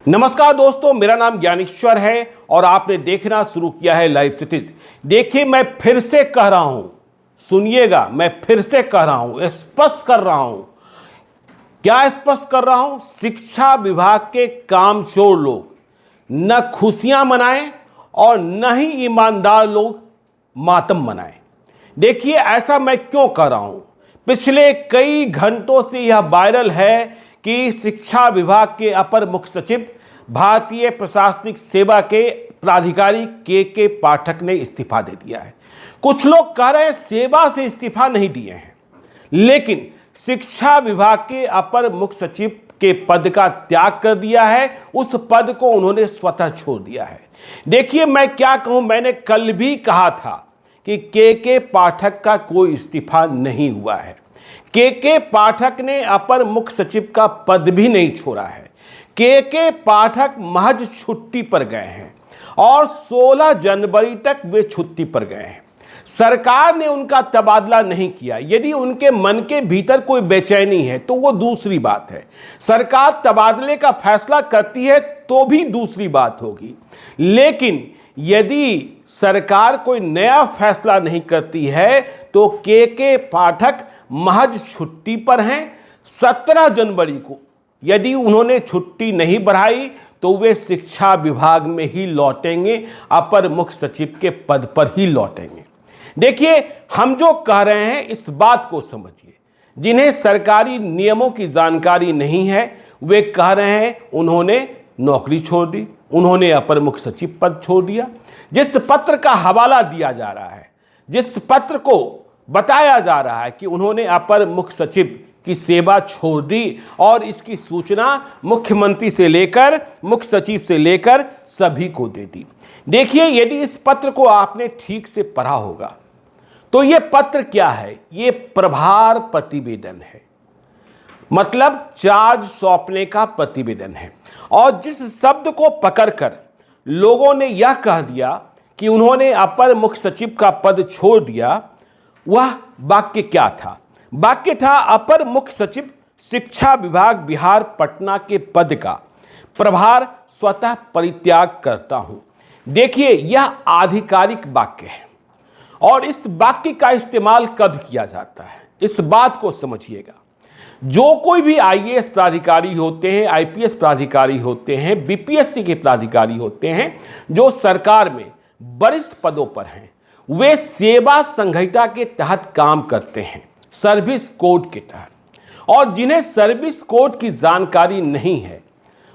नमस्कार दोस्तों, मेरा नाम ज्ञानेश्वर है और आपने देखना शुरू किया है लाइव सिटीज। देखिए, मैं फिर से कह रहा हूं, सुनिएगा, मैं फिर से कह रहा हूं, स्पष्ट कर रहा हूं। क्या स्पष्ट कर रहा हूं? शिक्षा विभाग के कामचोर लोग न खुशियां मनाएं और न ही ईमानदार लोग मातम मनाएं। देखिए, ऐसा मैं क्यों कह रहा हूं? पिछले कई घंटों से यह वायरल है कि शिक्षा विभाग के अपर मुख्य सचिव, भारतीय प्रशासनिक सेवा के प्राधिकारी के पाठक ने इस्तीफा दे दिया है। कुछ लोग कह रहे हैं सेवा से इस्तीफा नहीं दिए हैं, लेकिन शिक्षा विभाग के अपर मुख्य सचिव के पद का त्याग कर दिया है। उस पद को उन्होंने स्वतः छोड़ दिया है। देखिए, मैं क्या कहूं, मैंने कल भी कहा था कि के पाठक का कोई इस्तीफा नहीं हुआ है। के पाठक ने अपर मुख्य सचिव का पद भी नहीं छोड़ा है। के पाठक महज छुट्टी पर गए हैं और 16 जनवरी तक वे छुट्टी पर गए हैं। सरकार ने उनका तबादला नहीं किया। यदि उनके मन के भीतर कोई बेचैनी है तो वो दूसरी बात है। सरकार तबादले का फैसला करती है तो भी दूसरी बात होगी, लेकिन यदि सरकार कोई नया फैसला नहीं करती है तो के पाठक महज छुट्टी पर हैं। 17 जनवरी को यदि उन्होंने छुट्टी नहीं बढ़ाई तो वे शिक्षा विभाग में ही लौटेंगे, अपर मुख्य सचिव के पद पर ही लौटेंगे। देखिए, हम जो कह रहे हैं इस बात को समझिए। जिन्हें सरकारी नियमों की जानकारी नहीं है वे कह रहे हैं उन्होंने नौकरी छोड़ दी, उन्होंने अपर मुख्य सचिव पद छोड़ दिया। जिस पत्र का हवाला दिया जा रहा है, जिस पत्र को बताया जा रहा है कि उन्होंने अपर मुख्य सचिव की सेवा छोड़ दी और इसकी सूचना मुख्यमंत्री से लेकर मुख्य सचिव से लेकर सभी को दे दी। देखिए, यदि इस पत्र को आपने ठीक से पढ़ा होगा तो यह पत्र क्या है? यह प्रभार प्रतिवेदन है, मतलब चार्ज सौंपने का प्रतिवेदन है। और जिस शब्द को पकड़कर लोगों ने यह कह दिया कि उन्होंने अपर मुख्य सचिव का पद छोड़ दिया, वह वाक्य क्या था? वाक्य था, अपर मुख्य सचिव शिक्षा विभाग बिहार पटना के पद का प्रभार स्वतः परित्याग करता हूं। देखिए, यह आधिकारिक वाक्य है और इस वाक्य का इस्तेमाल कब किया जाता है इस बात को समझिएगा। जो कोई भी आईएएस प्राधिकारी होते हैं, आईपीएस प्राधिकारी होते हैं, बीपीएससी के प्राधिकारी होते हैं, जो सरकार में वरिष्ठ पदों पर हैं, वे सेवा संहिता के तहत काम करते हैं, सर्विस कोड के तहत। और जिन्हें सर्विस कोड की जानकारी नहीं है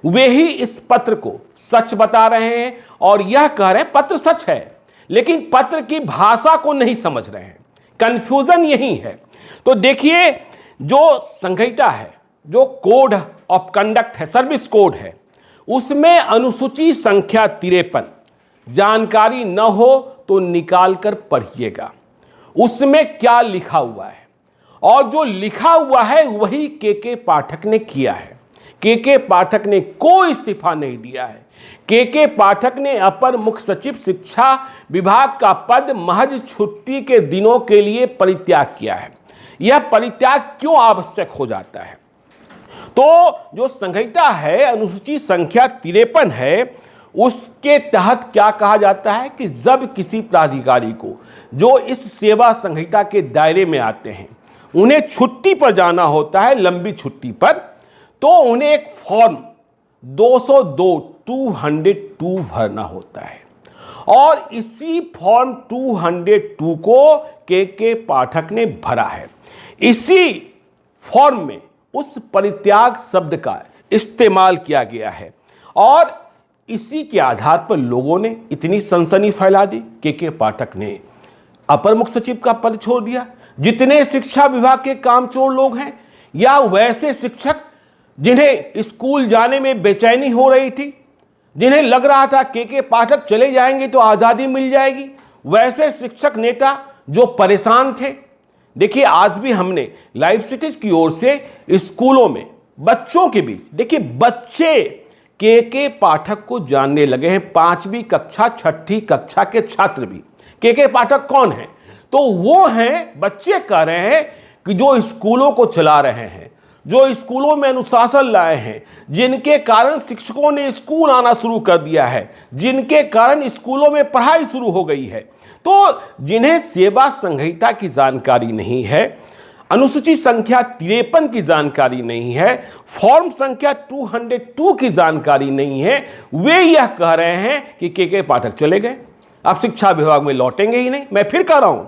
वे ही इस पत्र को सच बता रहे हैं और यह कह रहे हैं पत्र सच है, लेकिन पत्र की भाषा को नहीं समझ रहे हैं। कंफ्यूजन यही है। तो देखिए, जो संहिता है, जो कोड ऑफ कंडक्ट है, सर्विस कोड है, उसमें अनुसूची संख्या 53 जानकारी न हो तो निकाल कर पढ़िएगा उसमें क्या लिखा हुआ है। और जो लिखा हुआ है वही के पाठक ने किया है। के पाठक ने कोई इस्तीफा नहीं दिया है। के पाठक ने अपर मुख्य सचिव शिक्षा विभाग का पद महज छुट्टी के दिनों के लिए परित्याग किया है। यह परित्याग क्यों आवश्यक हो जाता है? तो जो संहिता है, अनुसूची संख्या 53 है, उसके तहत क्या कहा जाता है कि जब किसी प्राधिकारी को जो इस सेवा संहिता के दायरे में आते हैं उन्हें छुट्टी पर जाना होता है, लंबी छुट्टी पर, तो उन्हें एक फॉर्म 202 भरना होता है। और इसी फॉर्म 202 को के पाठक ने भरा है। इसी फॉर्म में उस परित्याग शब्द का इस्तेमाल किया गया है और इसी के आधार पर लोगों ने इतनी सनसनी फैला दी। के पाठक ने अपर मुख्य सचिव का पद छोड़ दिया। जितने शिक्षा विभाग के कामचोर लोग हैं या वैसे शिक्षक जिन्हें स्कूल जाने में बेचैनी हो रही थी, जिन्हें लग रहा था के पाठक चले जाएंगे तो आज़ादी मिल जाएगी, वैसे शिक्षक नेता जो परेशान थे। देखिए, आज भी हमने लाइव सिटीज की ओर से स्कूलों में बच्चों के बीच, देखिए, बच्चे के पाठक को जानने लगे हैं। 5वीं कक्षा 6ठी कक्षा के छात्र भी के पाठक कौन है? तो वो हैं, बच्चे कह रहे हैं कि जो स्कूलों को चला रहे हैं, जो स्कूलों में अनुशासन लाए हैं, जिनके कारण शिक्षकों ने स्कूल आना शुरू कर दिया है, जिनके कारण स्कूलों में पढ़ाई शुरू हो गई है, तो जिन्हें सेवा संहिता की जानकारी नहीं है, अनुसूची संख्या 53 की जानकारी नहीं है, फॉर्म संख्या 202 की जानकारी नहीं है, वे यह कह रहे हैं कि के पाठक चले गए, अब शिक्षा विभाग में लौटेंगे ही नहीं। मैं फिर कह रहा हूं,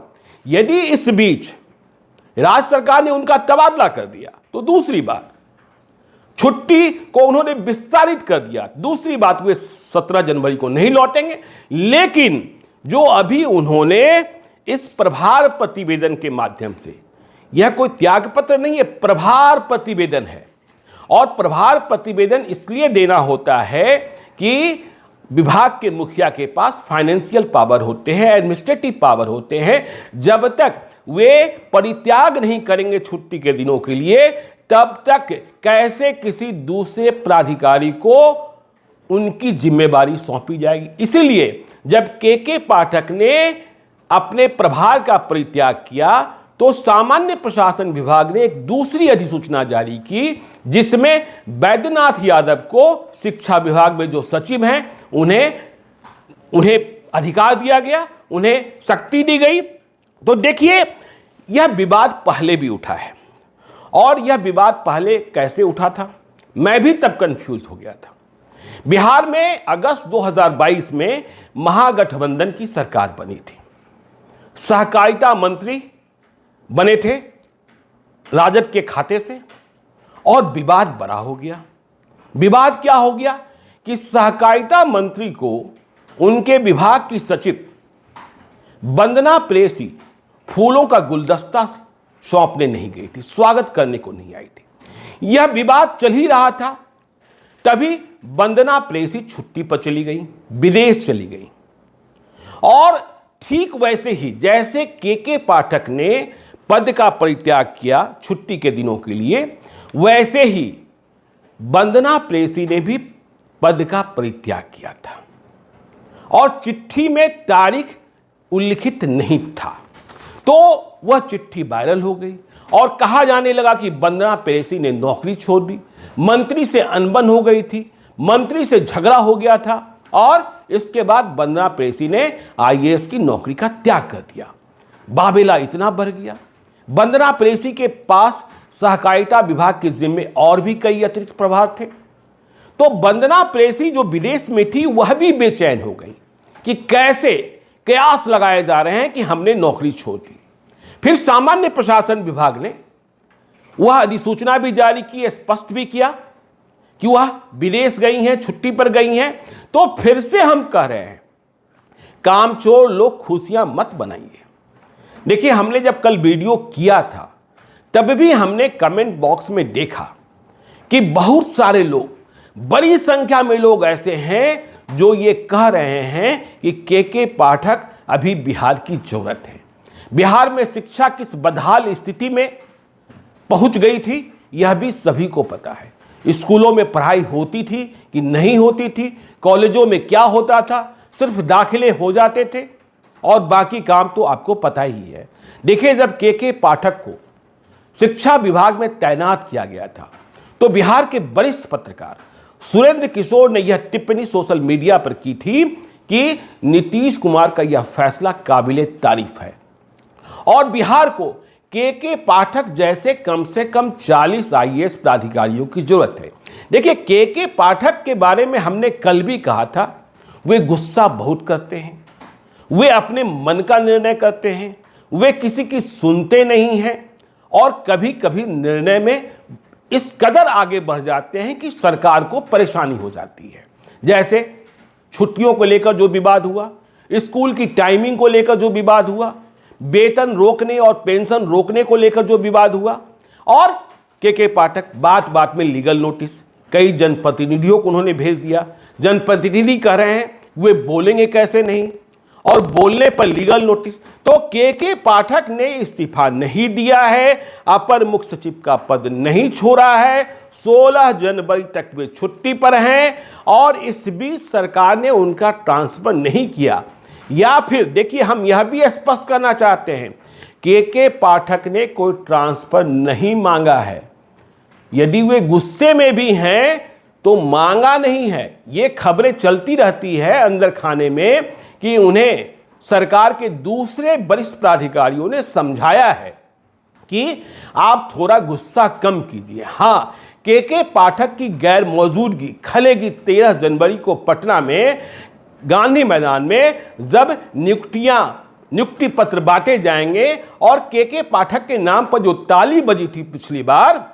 यदि इस बीच राज्य सरकार ने उनका तबादला कर दिया तो दूसरी बात, छुट्टी को उन्होंने विस्तारित कर दिया, दूसरी बात, वे 17 जनवरी को नहीं लौटेंगे। लेकिन जो अभी उन्होंने इस प्रभार प्रतिवेदन के माध्यम से, यह कोई त्यागपत्र नहीं है, प्रभार प्रतिवेदन है, और प्रभार प्रतिवेदन इसलिए देना होता है कि विभाग के मुखिया के पास फाइनेंशियल पावर होते हैं, एडमिनिस्ट्रेटिव पावर होते हैं। जब तक वे परित्याग नहीं करेंगे छुट्टी के दिनों के लिए, तब तक कैसे किसी दूसरे प्राधिकारी को उनकी जिम्मेदारी सौंपी जाएगी। इसीलिए जब के पाठक ने अपने प्रभार का परित्याग किया तो सामान्य प्रशासन विभाग ने एक दूसरी अधिसूचना जारी की, जिसमें बैद्यनाथ यादव को शिक्षा विभाग में जो सचिव हैं उन्हें अधिकार दिया गया, उन्हें शक्ति दी गई। तो देखिए, यह विवाद पहले भी उठा है, और यह विवाद पहले कैसे उठा था, मैं भी तब कंफ्यूज हो गया था। बिहार में अगस्त 2022 में महागठबंधन की सरकार बनी थी, सहकारिता मंत्री बने थे राजद के खाते से, और विवाद बड़ा हो गया। विवाद क्या हो गया कि सहकारिता मंत्री को उनके विभाग की सचिव वंदना प्रेयसी फूलों का गुलदस्ता सौंपने नहीं गई थी, स्वागत करने को नहीं आई थी। यह विवाद चल ही रहा था, तभी वंदना प्रेयसी छुट्टी पर चली गई, विदेश चली गई। और ठीक वैसे ही जैसे के पाठक ने पद का परित्याग किया छुट्टी के दिनों के लिए, वैसे ही वंदना प्रेयसी ने भी पद का परित्याग किया था, और चिट्ठी में तारीख उल्लिखित नहीं था। तो वह चिट्ठी वायरल हो गई और कहा जाने लगा कि वंदना प्रेयसी ने नौकरी छोड़ दी, मंत्री से अनबन हो गई थी, मंत्री से झगड़ा हो गया था, और इसके बाद वंदना प्रेयसी ने आईएएस की नौकरी का त्याग कर दिया। बाबेला इतना बढ़ गया। वंदना प्रेयसी के पास सहकारिता विभाग के जिम्मे और भी कई अतिरिक्त प्रभार थे। तो वंदना प्रेयसी जो विदेश में थी वह भी बेचैन हो गई कि कैसे कयास लगाए जा रहे हैं कि हमने नौकरी छोड़ दी। फिर सामान्य प्रशासन विभाग ने वह अधिसूचना भी जारी की, स्पष्ट भी किया कि वह विदेश गई हैं, छुट्टी पर गई हैं। तो फिर से हम कह रहे हैं, कामचोर लोग खुशियां मत बनाइए। देखिए, हमने जब कल वीडियो किया था तब भी हमने कमेंट बॉक्स में देखा कि बहुत सारे लोग, बड़ी संख्या में लोग ऐसे हैं जो ये कह रहे हैं कि के पाठक अभी बिहार की जरूरत है। बिहार में शिक्षा किस बदहाल स्थिति में पहुंच गई थी, यह भी सभी को पता है। स्कूलों में पढ़ाई होती थी कि नहीं होती थी, कॉलेजों में क्या होता था, सिर्फ दाखिले हो जाते थे और बाकी काम तो आपको पता ही है। देखिए, जब के पाठक को शिक्षा विभाग में तैनात किया गया था तो बिहार के वरिष्ठ पत्रकार सुरेंद्र किशोर ने यह टिप्पणी सोशल मीडिया पर की थी कि नीतीश कुमार का यह फैसला काबिले तारीफ है और बिहार को के पाठक जैसे कम से कम 40 आईएएस प्राधिकारियों की जरूरत है। देखिए, के पाठक के बारे में हमने कल भी कहा था, वे गुस्सा बहुत करते हैं, वे अपने मन का निर्णय करते हैं, वे किसी की सुनते नहीं हैं और कभी कभी निर्णय में इस कदर आगे बढ़ जाते हैं कि सरकार को परेशानी हो जाती है। जैसे छुट्टियों को लेकर जो विवाद हुआ, स्कूल की टाइमिंग को लेकर जो विवाद हुआ, वेतन रोकने और पेंशन रोकने को लेकर जो विवाद हुआ, और के पाठक बात बात में लीगल नोटिस कई जनप्रतिनिधियों को उन्होंने भेज दिया। जनप्रतिनिधि कह रहे हैं वे बोलेंगे कैसे नहीं, और बोलने पर लीगल नोटिस। तो के पाठक ने इस्तीफा नहीं दिया है, अपर मुख्य सचिव का पद नहीं छोड़ा है, 16 जनवरी तक वे छुट्टी पर हैं और इस बीच सरकार ने उनका ट्रांसफर नहीं किया। या फिर देखिए, हम यह भी स्पष्ट करना चाहते हैं, के पाठक ने कोई ट्रांसफर नहीं मांगा है। यदि वे गुस्से में भी हैं तो मांगा नहीं है। ये खबरें चलती रहती है अंदर खाने में कि उन्हें सरकार के दूसरे वरिष्ठ प्राधिकारियों ने समझाया है कि आप थोड़ा गुस्सा कम कीजिए। हां, के पाठक की गैर मौजूदगी खलेगी 13 जनवरी को पटना में गांधी मैदान में, जब नियुक्ति पत्र बांटे जाएंगे और के पाठक के नाम पर जो ताली बजी थी पिछली बार,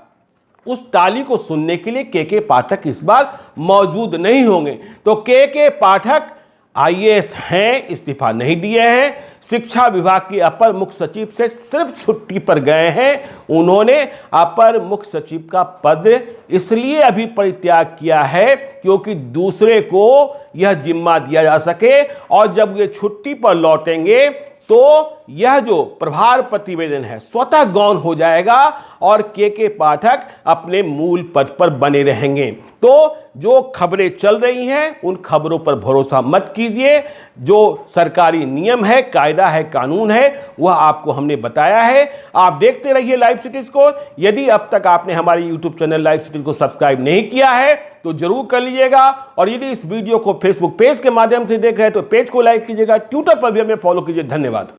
उस ताली को सुनने के लिए के पाठक इस बार मौजूद नहीं होंगे। तो के पाठक आईएएस हैं, इस्तीफा नहीं दिए हैं, शिक्षा विभाग के अपर मुख्य सचिव से सिर्फ छुट्टी पर गए हैं। उन्होंने अपर मुख्य सचिव का पद इसलिए अभी परित्याग किया है क्योंकि दूसरे को यह जिम्मा दिया जा सके, और जब ये छुट्टी पर लौटेंगे तो यह जो प्रभार प्रतिवेदन है स्वतः गौण हो जाएगा और के पाठक अपने मूल पद पर बने रहेंगे। तो जो खबरें चल रही हैं उन खबरों पर भरोसा मत कीजिए। जो सरकारी नियम है, कायदा है, कानून है, वह आपको हमने बताया है। आप देखते रहिए लाइव सिटीज को। यदि अब तक आपने हमारे यूट्यूब चैनल लाइव सिटीज को सब्सक्राइब नहीं किया है तो जरूर कर लीजिएगा, और यदि इस वीडियो को फेसबुक पेज के माध्यम से देख रहे हैं तो पेज को लाइक कीजिएगा, ट्विटर पर भी हमें फॉलो कीजिए। धन्यवाद।